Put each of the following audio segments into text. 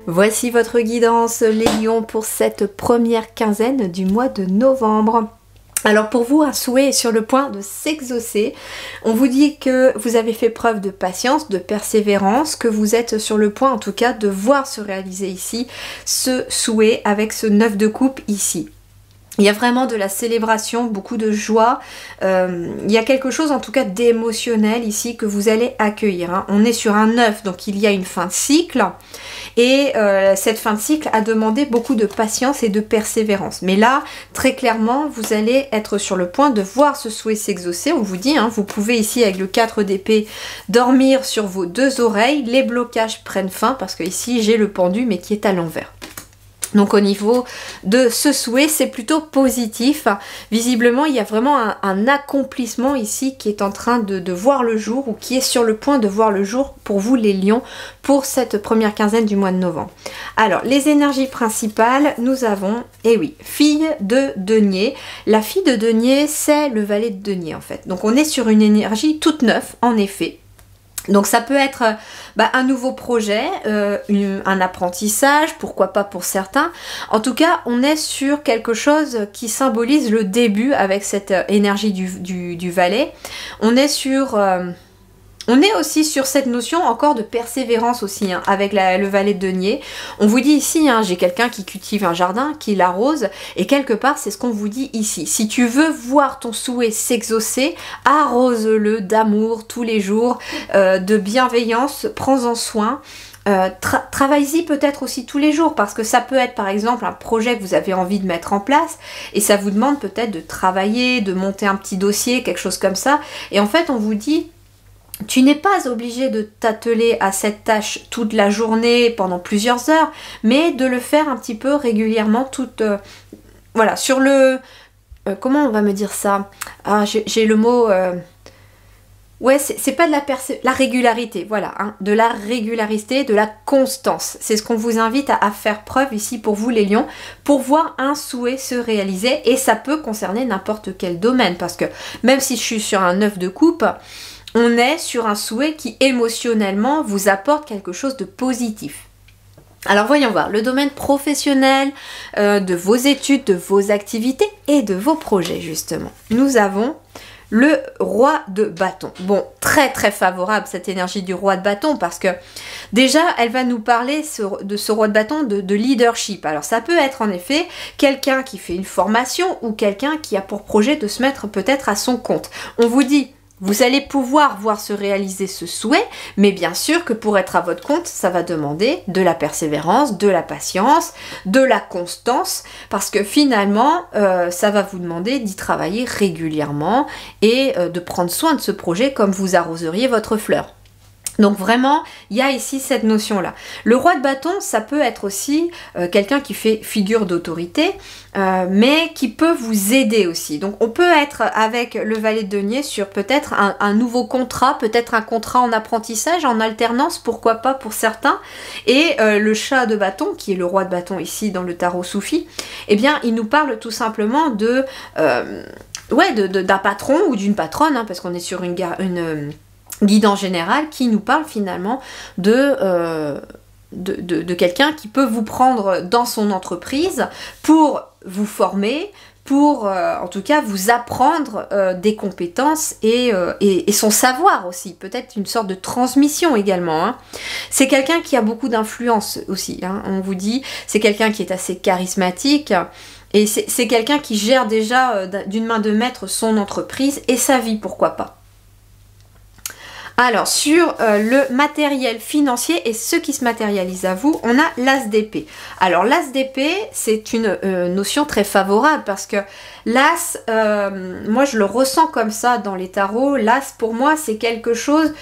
Voici votre guidance les lions pour cette première quinzaine du mois de novembre. Alors pour vous, un souhait est sur le point de s'exaucer. On vous dit que vous avez fait preuve de patience, de persévérance, que vous êtes sur le point en tout cas de voir se réaliser ici ce souhait avec ce 9 de coupe ici. Il y a vraiment de la célébration, beaucoup de joie, il y a quelque chose en tout cas d'émotionnel ici que vous allez accueillir. Hein. On est sur un 9, donc il y a une fin de cycle et cette fin de cycle a demandé beaucoup de patience et de persévérance. Mais là, très clairement, vous allez être sur le point de voir ce souhait s'exaucer. On vous dit, hein, vous pouvez ici avec le 4 d'épée dormir sur vos deux oreilles, les blocages prennent fin parce que ici j'ai le pendu mais qui est à l'envers. Donc au niveau de ce souhait, c'est plutôt positif. Visiblement, il y a vraiment un accomplissement ici qui est en train de voir le jour ou qui est sur le point de voir le jour pour vous les lions pour cette première quinzaine du mois de novembre. Alors, les énergies principales, nous avons, eh oui, fille de denier. La fille de denier, c'est le valet de denier en fait. Donc on est sur une énergie toute neuve en effet. Donc ça peut être un nouveau projet, un apprentissage, pourquoi pas pour certains. En tout cas, on est sur quelque chose qui symbolise le début avec cette énergie du valet. On est sur... On est aussi sur cette notion encore de persévérance aussi, hein, avec le valet de denier. On vous dit ici, hein, j'ai quelqu'un qui cultive un jardin, qui l'arrose, et quelque part, c'est ce qu'on vous dit ici. Si tu veux voir ton souhait s'exaucer, arrose-le d'amour tous les jours, de bienveillance, prends-en soin. Travaille-y peut-être aussi tous les jours parce que ça peut être par exemple un projet que vous avez envie de mettre en place et ça vous demande peut-être de travailler, de monter un petit dossier, quelque chose comme ça. Et en fait, on vous dit... Tu n'es pas obligé de t'atteler à cette tâche toute la journée pendant plusieurs heures, mais de le faire un petit peu régulièrement, voilà, sur le... comment on va me dire ça? Ah, j'ai le mot... Ouais, c'est pas de la régularité, voilà, hein, de la régularité, de la constance. C'est ce qu'on vous invite à faire preuve ici pour vous les lions, pour voir un souhait se réaliser, et ça peut concerner n'importe quel domaine, parce que même si je suis sur un 9 de coupe, on est sur un souhait qui émotionnellement vous apporte quelque chose de positif. Alors voyons voir, le domaine professionnel, de vos études, de vos activités et de vos projets justement. Nous avons le roi de bâton. Bon, très très favorable cette énergie du roi de bâton parce que déjà elle va nous parler de ce roi de bâton de leadership. Alors ça peut être en effet quelqu'un qui fait une formation ou quelqu'un qui a pour projet de se mettre peut-être à son compte. On vous dit... Vous allez pouvoir voir se réaliser ce souhait, mais bien sûr que pour être à votre compte, ça va demander de la persévérance, de la patience, de la constance, parce que finalement, ça va vous demander d'y travailler régulièrement et de prendre soin de ce projet comme vous arroseriez votre fleur. Donc vraiment, il y a ici cette notion-là. Le roi de bâton, ça peut être aussi quelqu'un qui fait figure d'autorité, mais qui peut vous aider aussi. Donc on peut être avec le valet de denier sur peut-être un nouveau contrat, peut-être un contrat en apprentissage, en alternance, pourquoi pas pour certains. Et le chat de bâton, qui est le roi de bâton ici dans le tarot soufi, eh bien il nous parle tout simplement de... d'un patron ou d'une patronne, hein, parce qu'on est sur une guidance générale qui nous parle finalement de quelqu'un qui peut vous prendre dans son entreprise pour vous former, pour en tout cas vous apprendre des compétences et son savoir aussi, peut-être une sorte de transmission également. Hein. C'est quelqu'un qui a beaucoup d'influence aussi, hein, on vous dit, c'est quelqu'un qui est assez charismatique. Et c'est quelqu'un qui gère déjà d'une main de maître son entreprise et sa vie, pourquoi pas. Alors, sur le matériel financier et ce qui se matérialise à vous, on a l'as d'épée. Alors, l'as d'épée, c'est une notion très favorable parce que l'as, moi je le ressens comme ça dans les tarots. L'as, pour moi, c'est quelque chose,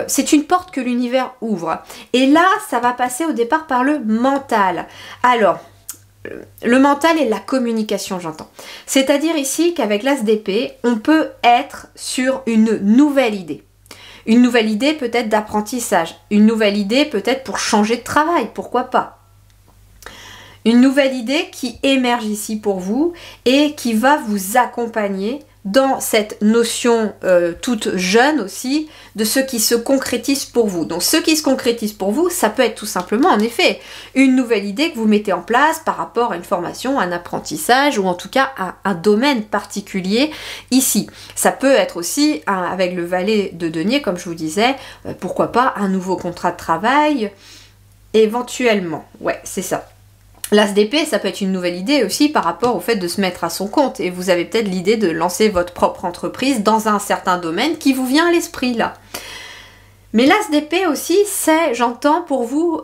c'est une porte que l'univers ouvre. Et là, ça va passer au départ par le mental. Alors... Le mental et la communication, j'entends. C'est-à-dire ici qu'avec l'as d'épée, on peut être sur une nouvelle idée. Une nouvelle idée peut-être d'apprentissage. Une nouvelle idée peut-être pour changer de travail, pourquoi pas. Une nouvelle idée qui émerge ici pour vous et qui va vous accompagner dans cette notion toute jeune aussi de ce qui se concrétise pour vous. Donc ce qui se concrétise pour vous, ça peut être tout simplement en effet une nouvelle idée que vous mettez en place par rapport à une formation, un apprentissage ou en tout cas à un domaine particulier ici. Ça peut être aussi avec le valet de denier, comme je vous disais, pourquoi pas un nouveau contrat de travail éventuellement. Ouais, c'est ça. L'as d'épée, ça peut être une nouvelle idée aussi par rapport au fait de se mettre à son compte. Et vous avez peut-être l'idée de lancer votre propre entreprise dans un certain domaine qui vous vient à l'esprit là. Mais l'as d'épée aussi, c'est, j'entends pour vous,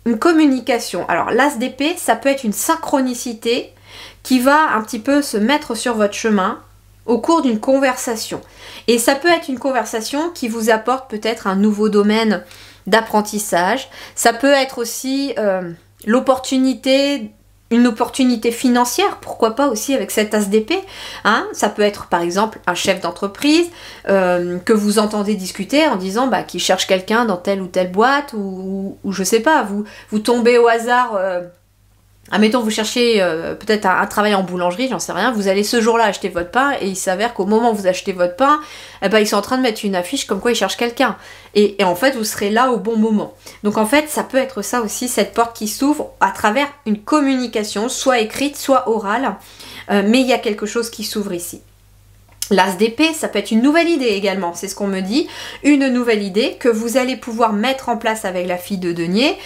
une communication. Alors l'as d'épée, ça peut être une synchronicité qui va un petit peu se mettre sur votre chemin au cours d'une conversation. Et ça peut être une conversation qui vous apporte peut-être un nouveau domaine d'apprentissage. Ça peut être aussi une opportunité financière, pourquoi pas aussi avec cet as d'épée, hein. Ça peut être par exemple un chef d'entreprise que vous entendez discuter en disant qu'il cherche quelqu'un dans telle ou telle boîte ou je sais pas, vous tombez au hasard. Admettons, vous cherchez peut-être un travail en boulangerie, j'en sais rien, vous allez ce jour-là acheter votre pain et il s'avère qu'au moment où vous achetez votre pain, ils sont en train de mettre une affiche comme quoi ils cherchent quelqu'un. Et en fait, vous serez là au bon moment. Donc en fait, ça peut être ça aussi, cette porte qui s'ouvre à travers une communication, soit écrite, soit orale, mais il y a quelque chose qui s'ouvre ici. L'as d'épée, ça peut être une nouvelle idée également, c'est ce qu'on me dit, une nouvelle idée que vous allez pouvoir mettre en place avec la fille de denier,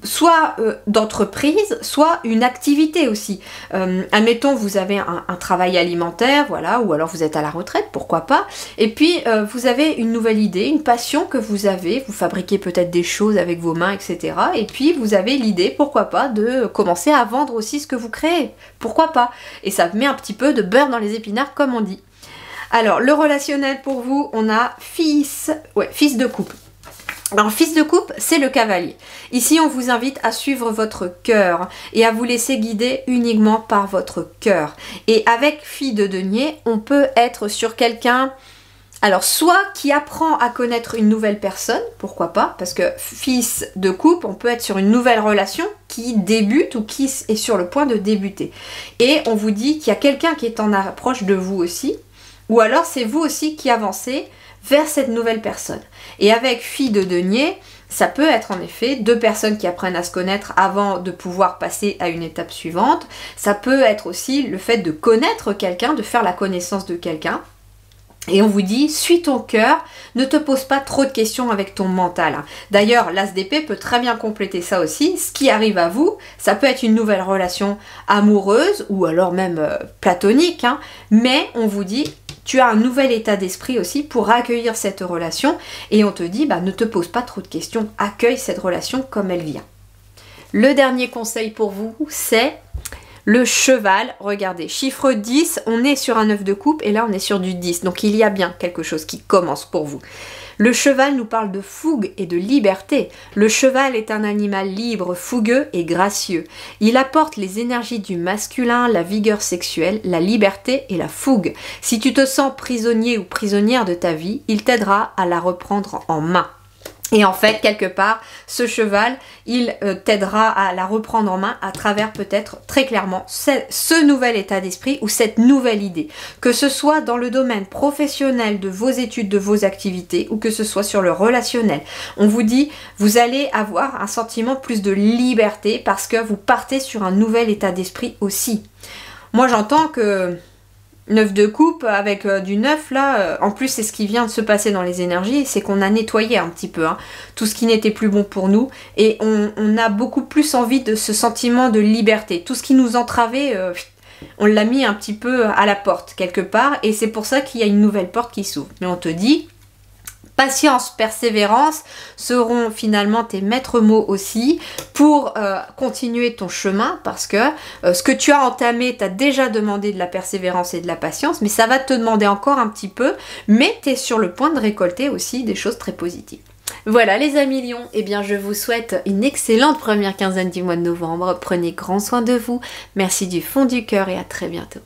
soit d'entreprise, soit une activité aussi. Admettons, vous avez un travail alimentaire, voilà, ou alors vous êtes à la retraite, pourquoi pas, et puis vous avez une nouvelle idée, une passion que vous avez, vous fabriquez peut-être des choses avec vos mains, etc. Et puis vous avez l'idée, pourquoi pas, de commencer à vendre aussi ce que vous créez, pourquoi pas. Et ça met un petit peu de beurre dans les épinards, comme on dit. Alors, le relationnel pour vous, on a fils de couple. Alors, fils de couple, c'est le cavalier. Ici, on vous invite à suivre votre cœur et à vous laisser guider uniquement par votre cœur. Et avec fille de denier, on peut être sur quelqu'un, alors soit qui apprend à connaître une nouvelle personne, pourquoi pas, parce que fils de couple, on peut être sur une nouvelle relation qui débute ou qui est sur le point de débuter. Et on vous dit qu'il y a quelqu'un qui est en approche de vous aussi, ou alors c'est vous aussi qui avancez vers cette nouvelle personne. Et avec fille de denier, ça peut être en effet deux personnes qui apprennent à se connaître avant de pouvoir passer à une étape suivante. Ça peut être aussi le fait de connaître quelqu'un, de faire la connaissance de quelqu'un. Et on vous dit, suis ton cœur, ne te pose pas trop de questions avec ton mental. D'ailleurs, l'as d'épée peut très bien compléter ça aussi. Ce qui arrive à vous, ça peut être une nouvelle relation amoureuse ou alors même platonique, hein, mais on vous dit, tu as un nouvel état d'esprit aussi pour accueillir cette relation et on te dit, ne te pose pas trop de questions, accueille cette relation comme elle vient. Le dernier conseil pour vous, c'est le cheval. Regardez, chiffre 10, on est sur un 9 de coupe et là on est sur du 10. Donc il y a bien quelque chose qui commence pour vous. Le cheval nous parle de fougue et de liberté. Le cheval est un animal libre, fougueux et gracieux. Il apporte les énergies du masculin, la vigueur sexuelle, la liberté et la fougue. Si tu te sens prisonnier ou prisonnière de ta vie, il t'aidera à la reprendre en main. Et en fait, quelque part, ce cheval, il t'aidera à la reprendre en main à travers peut-être très clairement ce nouvel état d'esprit ou cette nouvelle idée. Que ce soit dans le domaine professionnel de vos études, de vos activités ou que ce soit sur le relationnel. On vous dit, vous allez avoir un sentiment plus de liberté parce que vous partez sur un nouvel état d'esprit aussi. Moi, j'entends que 9 de coupe avec du 9 là, en plus c'est ce qui vient de se passer dans les énergies, c'est qu'on a nettoyé un petit peu tout ce qui n'était plus bon pour nous et on a beaucoup plus envie de ce sentiment de liberté. Tout ce qui nous entravait, on l'a mis un petit peu à la porte quelque part et c'est pour ça qu'il y a une nouvelle porte qui s'ouvre. Mais on te dit, patience, persévérance seront finalement tes maîtres mots aussi pour continuer ton chemin parce que ce que tu as entamé t'a déjà demandé de la persévérance et de la patience, mais ça va te demander encore un petit peu, mais tu es sur le point de récolter aussi des choses très positives. Voilà les amis lions, eh bien je vous souhaite une excellente première quinzaine du mois de novembre, prenez grand soin de vous, merci du fond du cœur et à très bientôt.